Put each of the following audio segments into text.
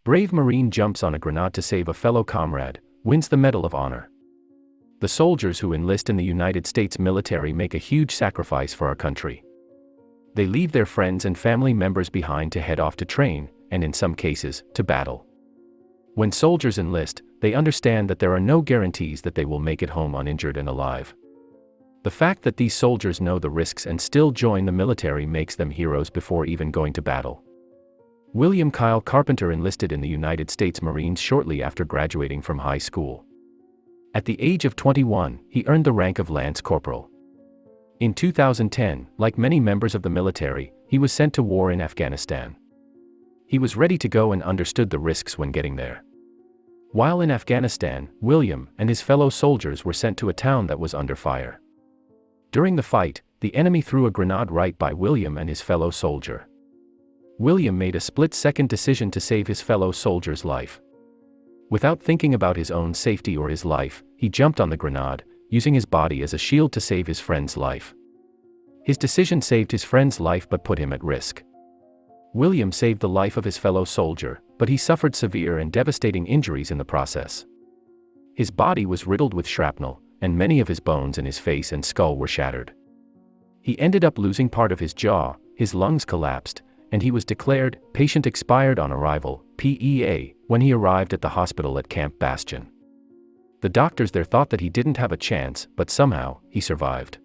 Brave Marine jumps on a grenade to save a fellow comrade, wins the Medal of Honor. The soldiers who enlist in the United States military make a huge sacrifice for our country. They leave their friends and family members behind to head off to train, and in some cases, to battle. When soldiers enlist, they understand that there are no guarantees that they will make it home uninjured and alive. The fact that these soldiers know the risks and still join the military makes them heroes before even going to battle. William Kyle Carpenter enlisted in the United States Marines shortly after graduating from high school. At the age of 21, he earned the rank of Lance Corporal. In 2010, like many members of the military, he was sent to war in Afghanistan. He was ready to go and understood the risks when getting there. While in Afghanistan, William and his fellow soldiers were sent to a town that was under fire. During the fight, the enemy threw a grenade right by William and his fellow soldier. William made a split-second decision to save his fellow soldier's life. Without thinking about his own safety or his life, he jumped on the grenade, using his body as a shield to save his friend's life. His decision saved his friend's life but put him at risk. William saved the life of his fellow soldier, but he suffered severe and devastating injuries in the process. His body was riddled with shrapnel, and many of his bones in his face and skull were shattered. He ended up losing part of his jaw, his lungs collapsed, and he was declared patient expired on arrival, PEA, when he arrived at the hospital at Camp Bastion. The doctors there thought that he didn't have a chance, but somehow, he survived.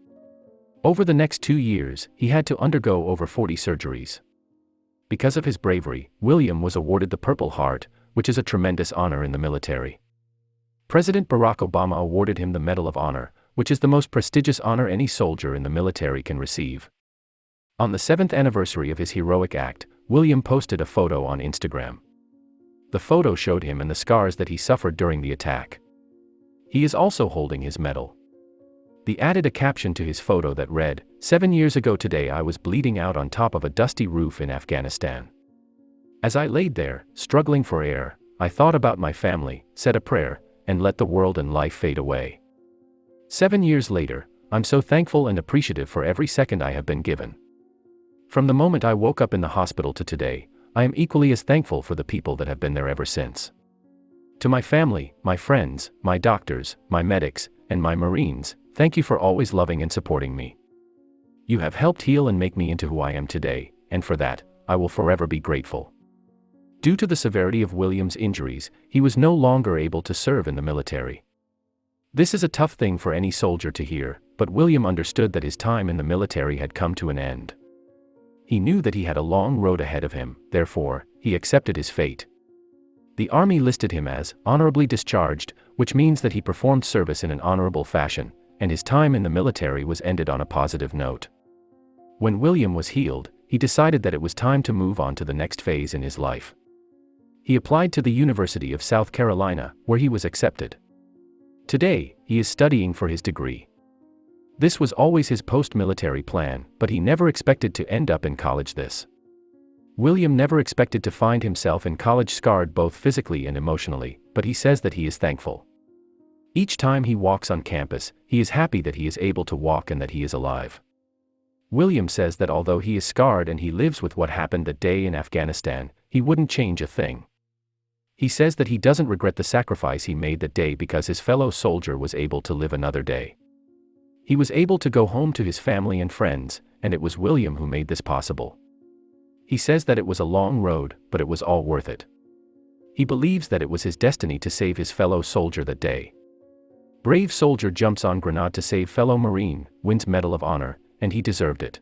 Over the next 2 years, he had to undergo over 40 surgeries. Because of his bravery, William was awarded the Purple Heart, which is a tremendous honor in the military. President Barack Obama awarded him the Medal of Honor, which is the most prestigious honor any soldier in the military can receive. On the 7th anniversary of his heroic act, William posted a photo on Instagram. The photo showed him and the scars that he suffered during the attack. He is also holding his medal. He added a caption to his photo that read, "7 years ago today I was bleeding out on top of a dusty roof in Afghanistan. As I laid there, struggling for air, I thought about my family, said a prayer, and let the world and life fade away. 7 years later, I'm so thankful and appreciative for every second I have been given. From the moment I woke up in the hospital to today, I am equally as thankful for the people that have been there ever since. To my family, my friends, my doctors, my medics, and my Marines, thank you for always loving and supporting me. You have helped heal and make me into who I am today, and for that, I will forever be grateful." Due to the severity of William's injuries, he was no longer able to serve in the military. This is a tough thing for any soldier to hear, but William understood that his time in the military had come to an end. He knew that he had a long road ahead of him, therefore, he accepted his fate. The Army listed him as honorably discharged, which means that he performed service in an honorable fashion, and his time in the military was ended on a positive note. When William was healed, he decided that it was time to move on to the next phase in his life. He applied to the University of South Carolina, where he was accepted. Today, he is studying for his degree. This was always his post-military plan, but he never expected to end up in college this. William never expected to find himself in college scarred both physically and emotionally, but he says that he is thankful. Each time he walks on campus, he is happy that he is able to walk and that he is alive. William says that although he is scarred and he lives with what happened that day in Afghanistan, he wouldn't change a thing. He says that he doesn't regret the sacrifice he made that day because his fellow soldier was able to live another day. He was able to go home to his family and friends, and it was William who made this possible. He says that it was a long road, but it was all worth it. He believes that it was his destiny to save his fellow soldier that day. Brave soldier jumps on grenade to save fellow Marine, wins Medal of Honor, and he deserved it.